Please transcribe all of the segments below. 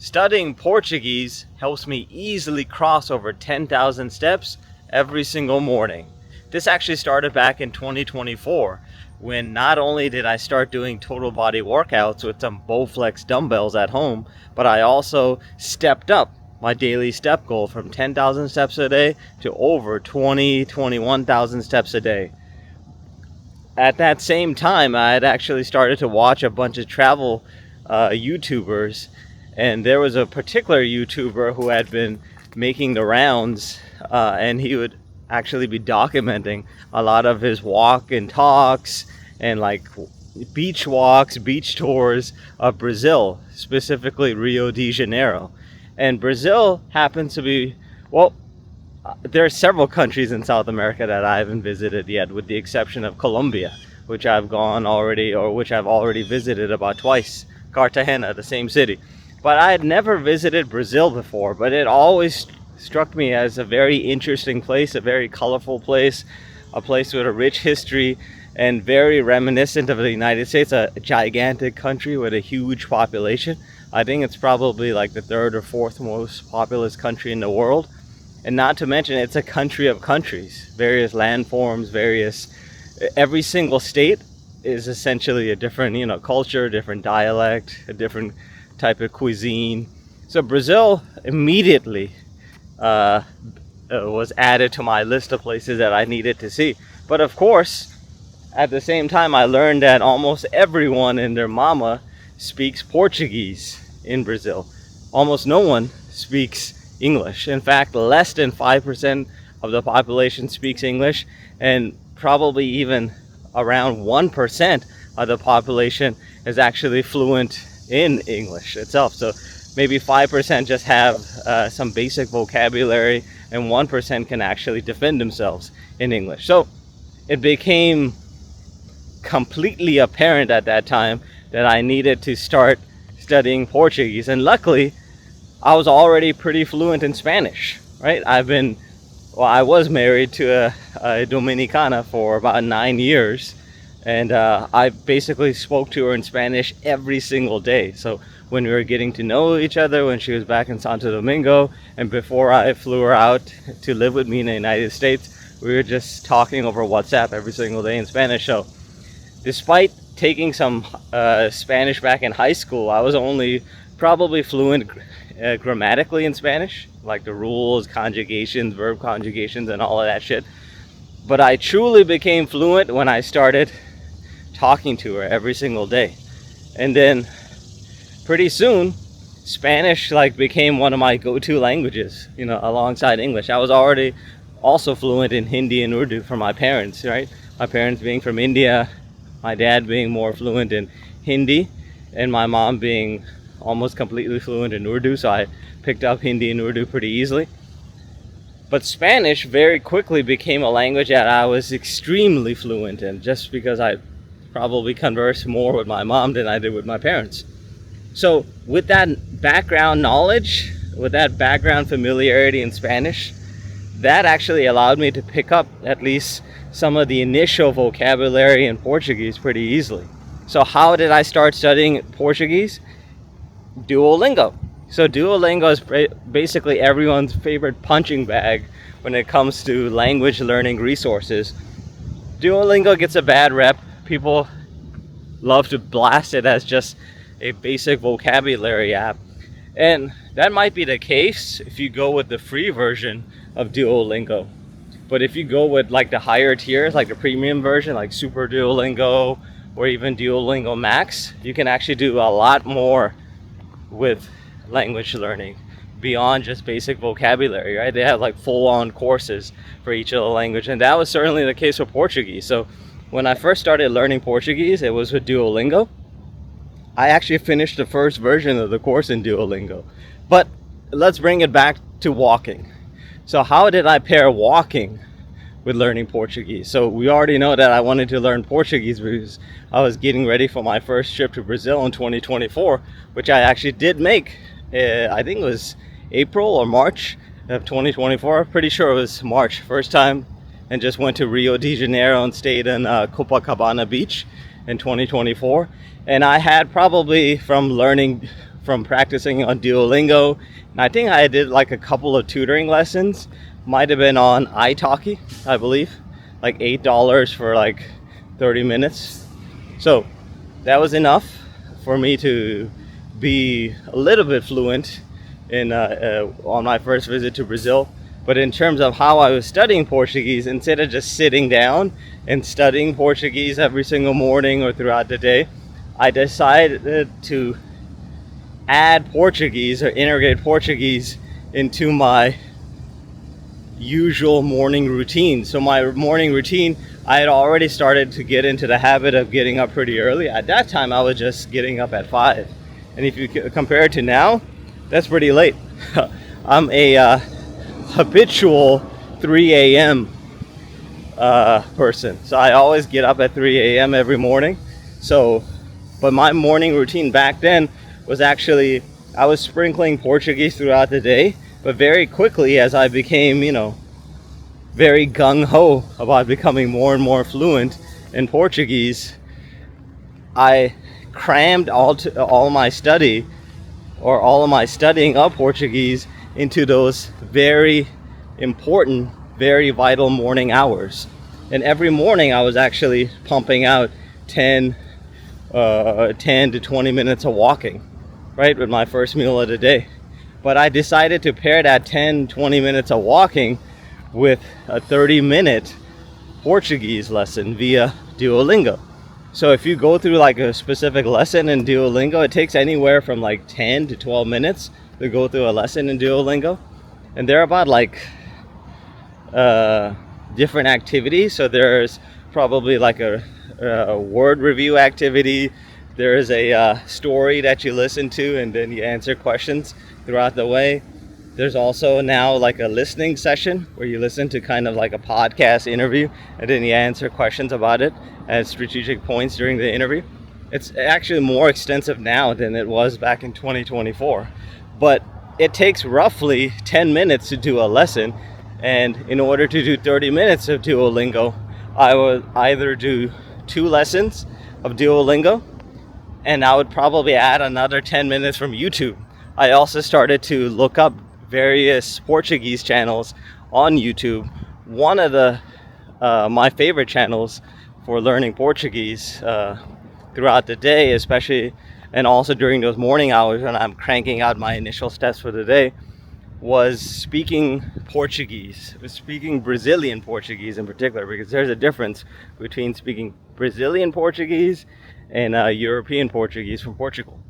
Studying Portuguese helps me easily cross over 10,000 steps every single morning. This actually started back in 2024 when not only did I start doing total body workouts with some Bowflex dumbbells at home, but I also stepped up my daily step goal from 10,000 steps a day to over 21,000 steps a day. At that same time, I had actually started to watch a bunch of travel YouTubers, and there was a particular YouTuber who had been making the rounds, and he would actually be documenting a lot of his walk and talks and like beach walks, beach tours of Brazil, specifically Rio de Janeiro. And Brazil happens to be, well, there are several countries in South America that I haven't visited yet, with the exception of Colombia, which I've gone already, or which I've already visited about twice. Cartagena, the same city. But I had never visited Brazil before, but it always struck me as a very interesting place, a very colorful place, a place with a rich history and very reminiscent of the United States, a gigantic country with a huge population. I think it's probably like the third or fourth most populous country in the world. And not to mention, it's a country of countries, various landforms, every single state is essentially a different, culture, different dialect, a different type of cuisine. So Brazil immediately was added to my list of places that I needed to see. But of course, at the same time, I learned that almost everyone and their mama speaks Portuguese in Brazil. Almost no one speaks English. In fact, less than 5% of the population speaks English, and probably even around 1% of the population is actually fluent in English itself. So maybe 5% just have some basic vocabulary, and 1% can actually defend themselves in English. So it became completely apparent at that time that I needed to start studying Portuguese. And luckily, I was already pretty fluent in Spanish, right? I was married to a Dominicana for about 9 years, and I basically spoke to her in Spanish every single day. So when we were getting to know each other, when she was back in Santo Domingo, and before I flew her out to live with me in the United States, we were just talking over WhatsApp every single day in Spanish. So despite taking some Spanish back in high school, I was only probably fluent grammatically in Spanish, like the rules, conjugations, verb conjugations, and all of that shit. But I truly became fluent when I started talking to her every single day. And then pretty soon, Spanish became one of my go-to languages, alongside English. I was already also fluent in Hindi and Urdu from my parents, right? My parents being from India, my dad being more fluent in Hindi, and my mom being almost completely fluent in Urdu, so I picked up Hindi and Urdu pretty easily. But Spanish very quickly became a language that I was extremely fluent in, just because I probably conversed more with my mom than I did with my parents. So with that background knowledge, with that background familiarity in Spanish, that actually allowed me to pick up at least some of the initial vocabulary in Portuguese pretty easily. So how did I start studying Portuguese? Duolingo. So Duolingo is basically everyone's favorite punching bag when it comes to language learning resources. Duolingo gets a bad rep. People love to blast it as just a basic vocabulary app. And that might be the case if you go with the free version of Duolingo. But if you go with the higher tiers, like the premium version, like Super Duolingo or even Duolingo Max, you can actually do a lot more with language learning beyond just basic vocabulary, right? They have full-on courses for each of the language, and that was certainly the case with Portuguese. So when I first started learning Portuguese, it was with Duolingo. I actually finished the first version of the course in Duolingo. But let's bring it back to walking. So how did I pair walking with learning Portuguese? So we already know that I wanted to learn Portuguese because I was getting ready for my first trip to Brazil in 2024, which I actually did make. I think it was April or March of 2024. Pretty sure it was March, first time, and just went to Rio de Janeiro and stayed in Copacabana Beach in 2024. And I had probably, from learning from practicing on Duolingo. And I think I did like a couple of tutoring lessons. Might have been on italki, I believe. Like $8 for like 30 minutes. So that was enough for me to be a little bit fluent in on my first visit to Brazil. But in terms of how I was studying Portuguese, instead of just sitting down and studying Portuguese every single morning or throughout the day, I decided to add Portuguese or integrate Portuguese into my usual morning routine. So my morning routine, I had already started to get into the habit of getting up pretty early. At that time, I was just getting up at 5. And if you compare it to now, that's pretty late. I'm a habitual 3 a.m. Person. So I always get up at 3 a.m. every morning. But my morning routine back then was actually, I was sprinkling Portuguese throughout the day, but very quickly as I became, very gung-ho about becoming more and more fluent in Portuguese, I crammed all of my studying of Portuguese into those very important, very vital morning hours. And every morning I was actually pumping out 10 to 20 minutes of walking, right, with my first meal of the day. But I decided to pair that 10-20 minutes of walking with a 30-minute Portuguese lesson via Duolingo. So if you go through like a specific lesson in Duolingo, it takes anywhere from like 10 to 12 minutes to go through a lesson in Duolingo. And they're about like different activities. So there's probably like a word review activity. There's a story that you listen to and then you answer questions throughout the way. There's also now like a listening session where you listen to kind of like a podcast interview and then you answer questions about it at strategic points during the interview. It's actually more extensive now than it was back in 2024. But it takes roughly 10 minutes to do a lesson. And in order to do 30 minutes of Duolingo, I would either do 2 lessons of Duolingo, and I would probably add another 10 minutes from YouTube. I also started to look up various Portuguese channels on YouTube. One of my favorite channels for learning Portuguese throughout the day, especially, and also during those morning hours when I'm cranking out my initial steps for the day, was speaking Portuguese, speaking Brazilian Portuguese in particular, because there's a difference between speaking Brazilian Portuguese and European Portuguese from Portugal.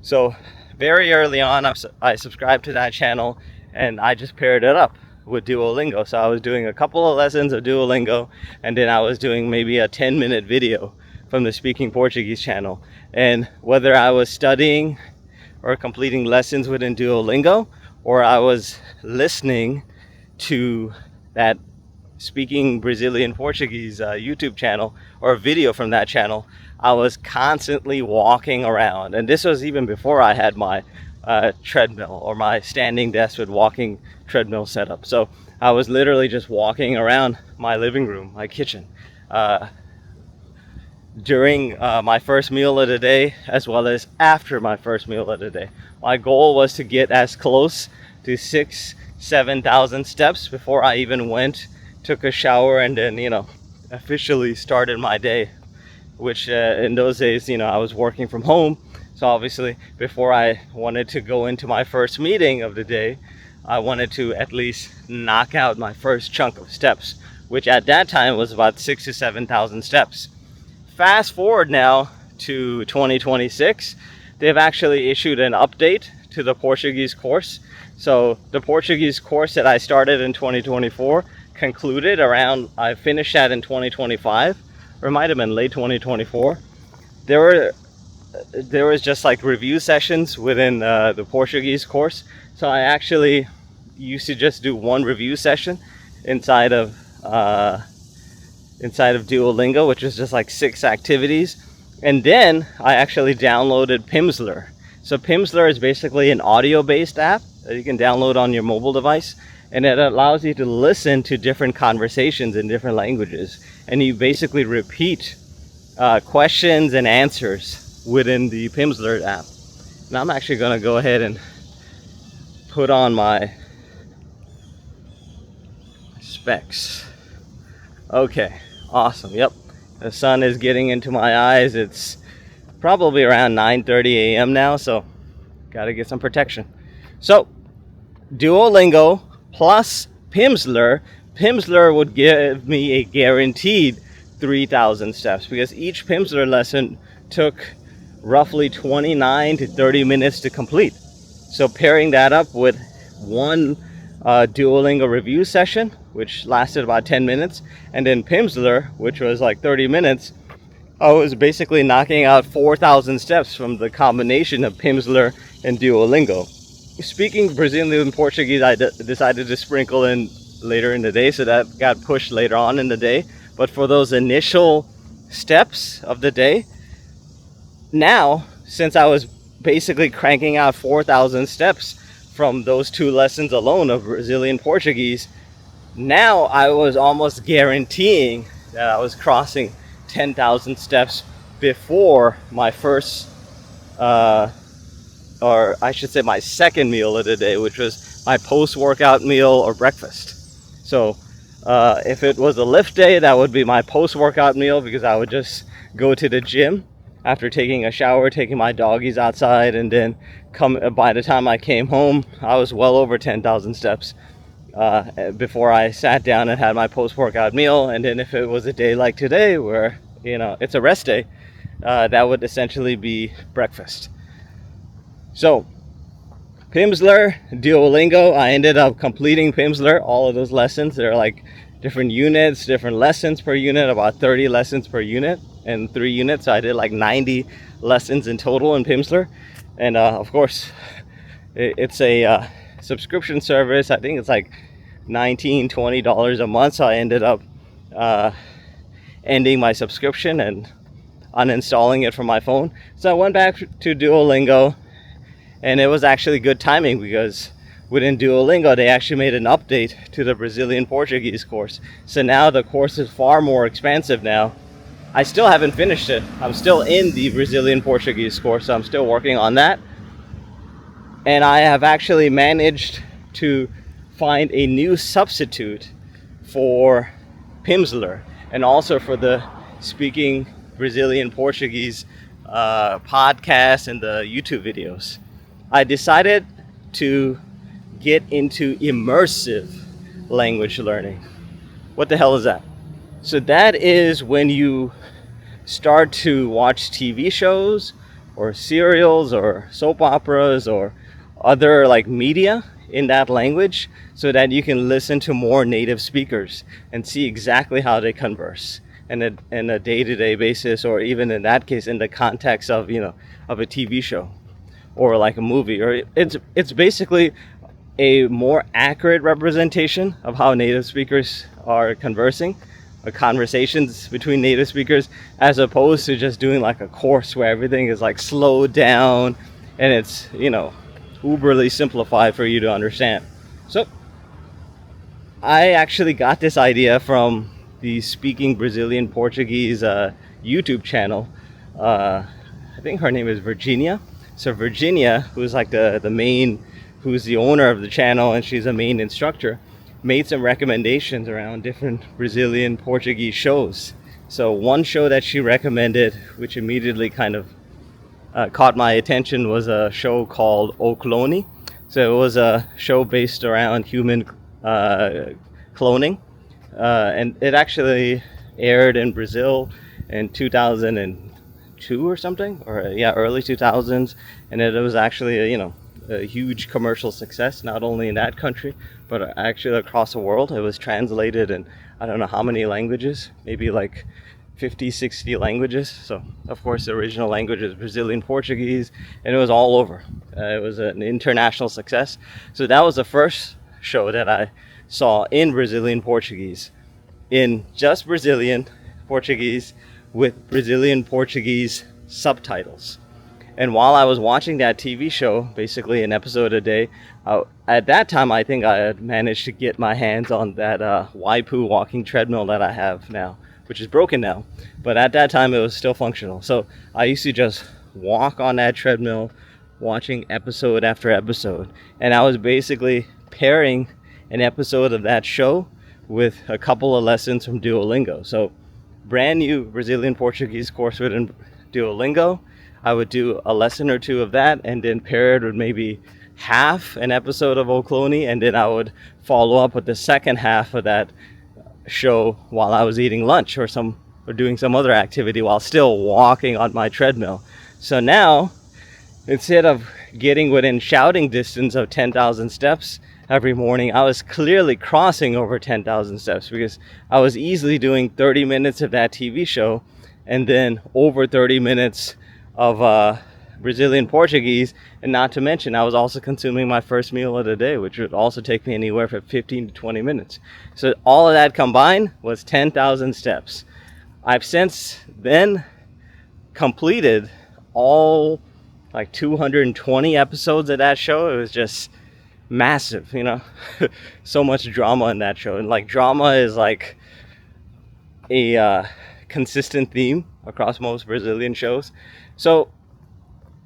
So very early on, I subscribed to that channel and I just paired it up with Duolingo. So I was doing a couple of lessons of Duolingo and then I was doing maybe a 10-minute video from the Speaking Portuguese channel. And whether I was studying or completing lessons within Duolingo, or I was listening to that Speaking Brazilian Portuguese YouTube channel or a video from that channel, I was constantly walking around. And this was even before I had my treadmill or my standing desk with walking treadmill setup. So I was literally just walking around my living room, my kitchen, during my first meal of the day, as well as after my first meal of the day. My goal was to get as close to 6,000-7,000 steps before I even took a shower, and then, officially started my day, which in those days, I was working from home. So obviously, before I wanted to go into my first meeting of the day, I wanted to at least knock out my first chunk of steps, which at that time was about 6,000 to 7,000 steps. Fast forward now to 2026, they've actually issued an update to the Portuguese course. So the Portuguese course that I started in 2024 concluded I finished that in 2025, or it might have been late 2024. There was just like review sessions within the Portuguese course. So I actually used to just do one review session inside of Duolingo, which is just like 6 activities. And then I actually downloaded Pimsleur. So Pimsleur is basically an audio-based app that you can download on your mobile device. And it allows you to listen to different conversations in different languages. And you basically repeat questions and answers within the Pimsleur app. Now I'm actually gonna go ahead and put on my specs. Okay, awesome. Yep, the sun is getting into my eyes. It's probably around 9:30 a.m. now, so gotta get some protection. So Duolingo plus Pimsleur. Pimsleur would give me a guaranteed 3,000 steps because each Pimsleur lesson took roughly 29 to 30 minutes to complete. So pairing that up with one Duolingo review session, which lasted about 10 minutes, and then Pimsleur, which was like 30 minutes, I was basically knocking out 4,000 steps from the combination of Pimsleur and Duolingo. Speaking Brazilian Portuguese, I decided to sprinkle in later in the day, so that got pushed later on in the day. But for those initial steps of the day, now, since I was basically cranking out 4,000 steps from those two lessons alone of Brazilian Portuguese, now I was almost guaranteeing that I was crossing 10,000 steps before my first or I should say my second meal of the day, which was my post-workout meal or breakfast. So if it was a lift day, that would be my post-workout meal, because I would just go to the gym after taking a shower, taking my doggies outside, and then by the time I came home, I was well over 10,000 steps before I sat down and had my post-workout meal. And then if it was a day like today where, it's a rest day, that would essentially be breakfast. So Pimsleur, Duolingo, I ended up completing Pimsleur, all of those lessons. They're like different units, different lessons per unit, about 30 lessons per unit and 3 units. So I did like 90 lessons in total in Pimsleur. And of course, it's a subscription service. I think it's like $19, $20 a month. So I ended up ending my subscription and uninstalling it from my phone. So I went back to Duolingo. And it was actually good timing, because within Duolingo, they actually made an update to the Brazilian Portuguese course. So now the course is far more expansive now. I still haven't finished it. I'm still in the Brazilian Portuguese course, so I'm still working on that. And I have actually managed to find a new substitute for Pimsleur, and also for the Speaking Brazilian Portuguese podcast and the YouTube videos. I decided to get into immersive language learning. What the hell is that? So that is when you start to watch TV shows or serials or soap operas or other like media in that language, so that you can listen to more native speakers and see exactly how they converse in a day-to-day basis, or even in that case in the context of of a TV show or like a movie. Or it's basically a more accurate representation of how native speakers are conversing, or conversations between native speakers, as opposed to just doing like a course where everything is like slowed down and it's uberly simplified for you to understand. So I actually got this idea from the Speaking Brazilian Portuguese YouTube channel. I think her name is Virginia. So Virginia, who's like who's the owner of the channel, and she's a main instructor, made some recommendations around different Brazilian Portuguese shows. So one show that she recommended, which immediately kind of caught my attention, was a show called O Clone. So it was a show based around human cloning, and it actually aired in Brazil in 2002 or something, or early 2000s, and it was actually a huge commercial success, not only in that country but actually across the world. It was translated in I don't know how many languages, maybe like 50-60 languages. So of course the original language is Brazilian Portuguese, and it was all over. It was an international success. So that was the first show that I saw in Brazilian Portuguese, in just Brazilian Portuguese with Brazilian Portuguese subtitles. And while I was watching that TV show, basically an episode a day, at that time I think I had managed to get my hands on that Waipu walking treadmill that I have now, which is broken now, but at that time it was still functional. So I used to just walk on that treadmill watching episode after episode. And I was basically pairing an episode of that show with a couple of lessons from Duolingo. So brand new Brazilian Portuguese course within Duolingo. I would do a lesson or two of that and then pair it with maybe half an episode of Okloni, and then I would follow up with the second half of that show while I was eating lunch or doing some other activity while still walking on my treadmill. So now, instead of getting within shouting distance of 10,000 steps every morning, I was clearly crossing over 10,000 steps because I was easily doing 30 minutes of that TV show and then over 30 minutes of Brazilian Portuguese. And not to mention, I was also consuming my first meal of the day, which would also take me anywhere from 15 to 20 minutes. So all of that combined was 10,000 steps. I've since then completed all like 220 episodes of that show. It was just massive, so much drama in that show. And like drama is like a consistent theme across most Brazilian shows. So,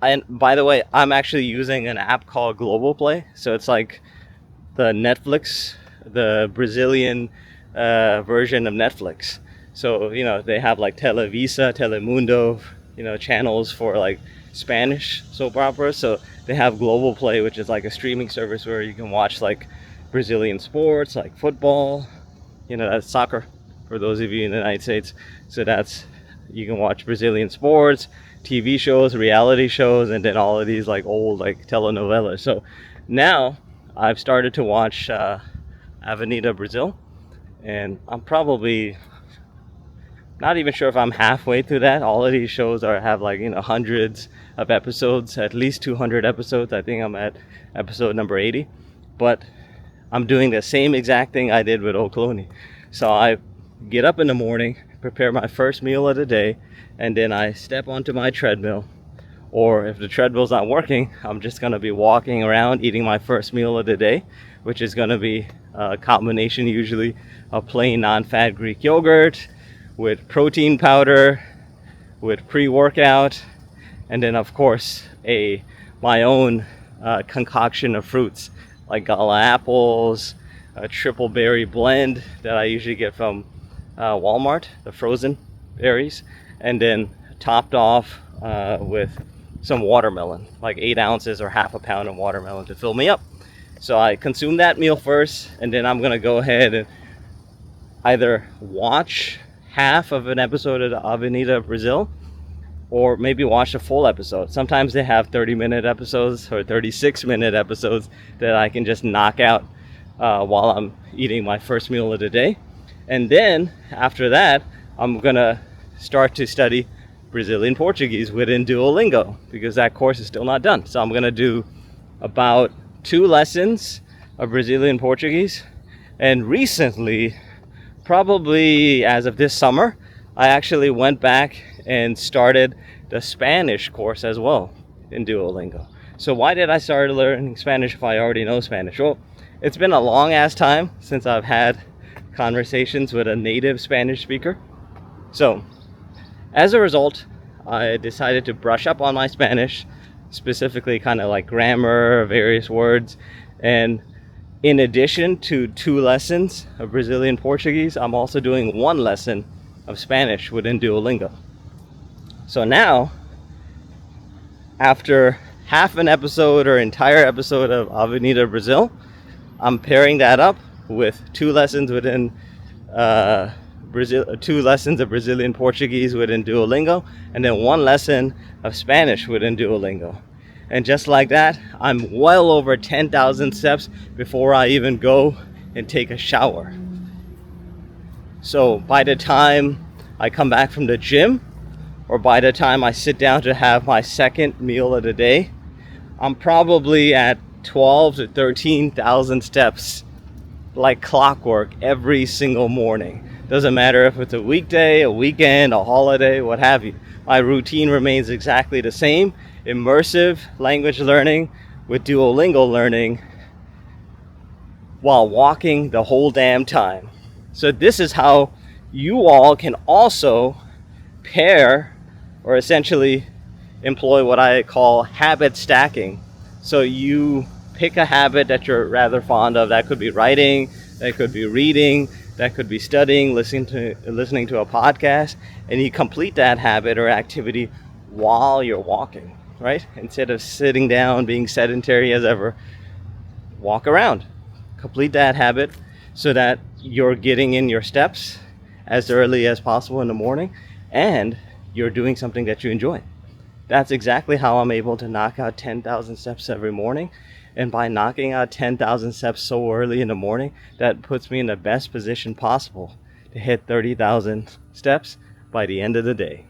and by the way, I'm actually using an app called Global Play. So it's like the Netflix, the Brazilian version of Netflix. So, they have like Televisa, Telemundo, channels for like Spanish soap operas. So they have Global Play, which is like a streaming service where you can watch like Brazilian sports, like football, that's soccer for those of you in the United States. So you can watch Brazilian sports, TV shows, reality shows, and then all of these like old like telenovelas. So now I've started to watch Avenida Brazil, and I'm probably not even sure if I'm halfway through that. All of these shows have like hundreds of episodes, at least 200 episodes. I think I'm at episode number 80, but I'm doing the same exact thing I did with Okloni. So I get up in the morning, prepare my first meal of the day, and then I step onto my treadmill. Or if the treadmill's not working, I'm just going to be walking around eating my first meal of the day, which is going to be a combination usually of plain non-fat Greek yogurt with protein powder, with pre-workout, and then of course my own concoction of fruits like gala apples, a triple berry blend that I usually get from Walmart, the frozen berries, and then topped off with some watermelon, like 8 ounces or half a pound of watermelon to fill me up. So I consume that meal first, and then I'm gonna go ahead and either watch half of an episode of the Avenida Brazil, or maybe watch a full episode. Sometimes they have 30-minute episodes or 36-minute episodes that I can just knock out while I'm eating my first meal of the day. And then after that, I'm gonna start to study Brazilian Portuguese within Duolingo, because that course is still not done. So I'm gonna do about 2 lessons of Brazilian Portuguese. And recently, probably as of this summer, I actually went back and started the Spanish course as well in Duolingo. So why did I start learning Spanish if I already know Spanish? Well, it's been a long ass time since I've had conversations with a native Spanish speaker. So as a result, I decided to brush up on my Spanish, specifically kind of like grammar, various words. And in addition to 2 lessons of Brazilian Portuguese, I'm also doing 1 lesson of Spanish within Duolingo. So now, after half an episode or entire episode of Avenida Brazil, I'm pairing that up with 2 lessons within 2 lessons of Brazilian Portuguese within Duolingo, and then 1 lesson of Spanish within Duolingo. And just like that, I'm well over 10,000 steps before I even go and take a shower. So by the time I come back from the gym, or by the time I sit down to have my second meal of the day, I'm probably at 12 to 13,000 steps like clockwork every single morning. Doesn't matter if it's a weekday, a weekend, a holiday, what have you. My routine remains exactly the same. Immersive language learning with Duolingo learning while walking the whole damn time. So this is how you all can also pair or essentially employ what I call habit stacking. So you pick a habit that you're rather fond of. That could be writing, that could be reading, that could be studying, listening to a podcast, and you complete that habit or activity while you're walking, right? Instead of sitting down, being sedentary as ever, walk around. Complete that habit so that you're getting in your steps as early as possible in the morning, and you're doing something that you enjoy. That's exactly how I'm able to knock out 10,000 steps every morning. And by knocking out 10,000 steps so early in the morning, that puts me in the best position possible to hit 30,000 steps by the end of the day.